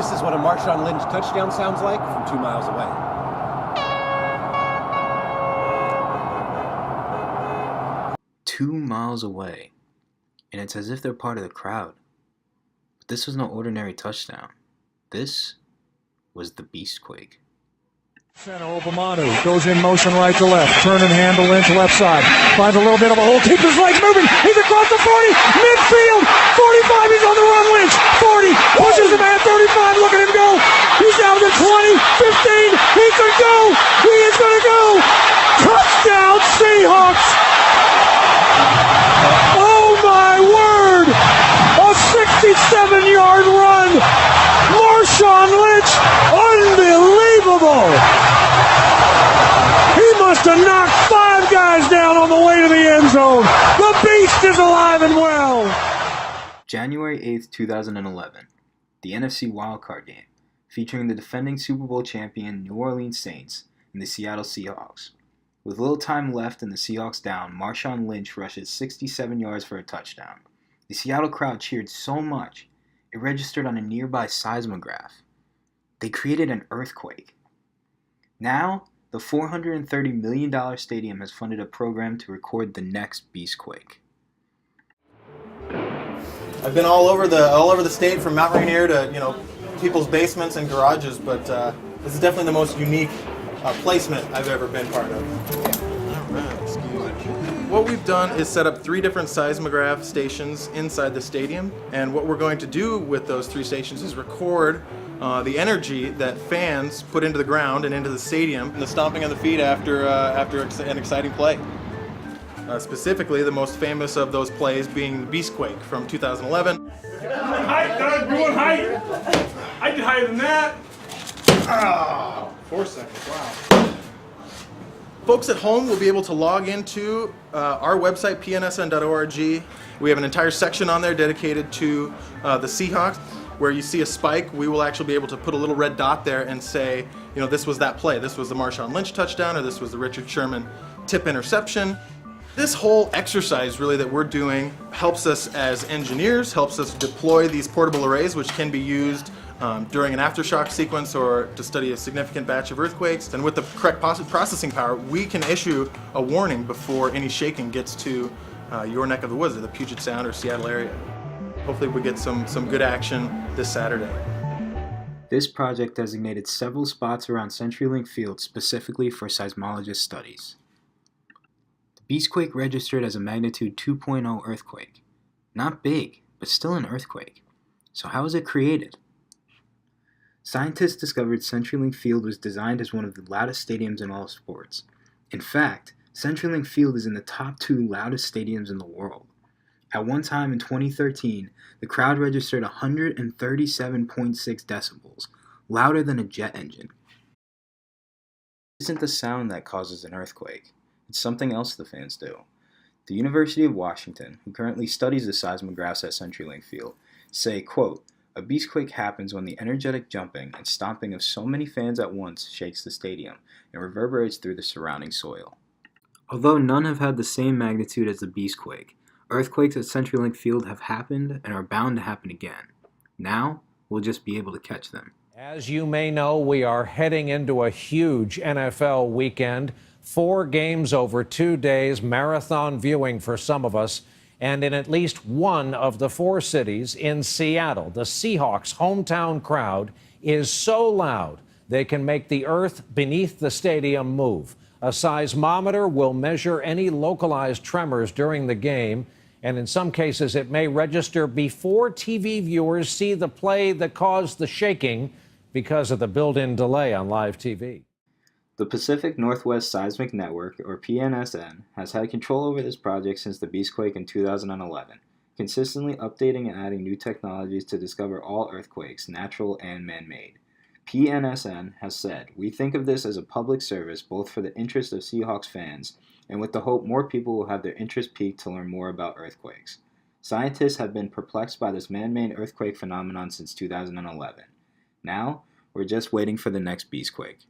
This is what a Marshawn Lynch touchdown sounds like from 2 miles away. "2 miles away, and it's as if they're part of the crowd. But this was no ordinary touchdown. This was the Beastquake." Center Obamanu goes in motion right to left. Turn and handle into left side. Finds a little bit of a hole. Keeps his legs moving. He's across the 40. Midfield. 45. He's on the run. Lynch. 40. Pushes him at 35. Look at him go. He's down to 20. 15. He could go. He is going to go. Touchdown Seahawks. Oh my word. A 67-yard run. Marshawn Lynch. Unbelievable. He must have knocked 5 guys down on the way to the end zone. The Beast is alive and well. January 8th, 2011, the NFC wildcard game, featuring the defending Super Bowl champion New Orleans Saints and the Seattle Seahawks. With little time left and the Seahawks down, Marshawn Lynch rushes 67 yards for a touchdown. The Seattle crowd cheered so much, it registered on a nearby seismograph. They created an earthquake. Now, the $430 million stadium has funded a program to record the next Beastquake. I've been all over the state, from Mount Rainier to people's basements and garages, but this is definitely the most unique placement I've ever been part of. What we've done is set up 3 different seismograph stations inside the stadium, and what we're going to do with those 3 stations is record the energy that fans put into the ground and into the stadium, and the stomping of the feet after an exciting play. Specifically, the most famous of those plays being the Beastquake from 2011. Height, Doug, doing height. I did higher than that. Oh, 4 seconds, wow. Folks at home will be able to log into our website, pnsn.org. We have an entire section on there dedicated to the Seahawks. Where you see a spike, we will actually be able to put a little red dot there and say, this was that play. This was the Marshawn Lynch touchdown, or this was the Richard Sherman tip interception. This whole exercise really that we're doing helps us as engineers, helps us deploy these portable arrays, which can be used during an aftershock sequence or to study a significant batch of earthquakes. And with the correct processing power, we can issue a warning before any shaking gets to your neck of the woods, or the Puget Sound or Seattle area. Hopefully we get some good action this Saturday. This project designated several spots around CenturyLink Field specifically for seismologist studies. The Beastquake registered as a magnitude 2.0 earthquake. Not big, but still an earthquake. So how was it created? Scientists discovered CenturyLink Field was designed as one of the loudest stadiums in all sports. In fact, CenturyLink Field is in the top 2 loudest stadiums in the world. At one time in 2013, the crowd registered 137.6 decibels, louder than a jet engine. It isn't the sound that causes an earthquake, it's something else the fans do. The University of Washington, who currently studies the seismographs at CenturyLink Field, say, quote, "A beastquake happens when the energetic jumping and stomping of so many fans at once shakes the stadium and reverberates through the surrounding soil." Although none have had the same magnitude as the Beastquake, earthquakes at CenturyLink Field have happened and are bound to happen again. Now, we'll just be able to catch them. As you may know, we are heading into a huge NFL weekend. 4 games over 2 days, marathon viewing for some of us. And in at least one of the 4 cities in Seattle, the Seahawks' hometown crowd is so loud they can make the earth beneath the stadium move. A seismometer will measure any localized tremors during the game, and in some cases it may register before TV viewers see the play that caused the shaking because of the built-in delay on live TV. The Pacific Northwest Seismic Network, or PNSN, has had control over this project since the Beastquake in 2011, consistently updating and adding new technologies to discover all earthquakes, natural and man-made. PNSN has said, "We think of this as a public service both for the interest of Seahawks fans and with the hope more people will have their interest piqued to learn more about earthquakes." Scientists have been perplexed by this man-made earthquake phenomenon since 2011. Now, we're just waiting for the next Beastquake.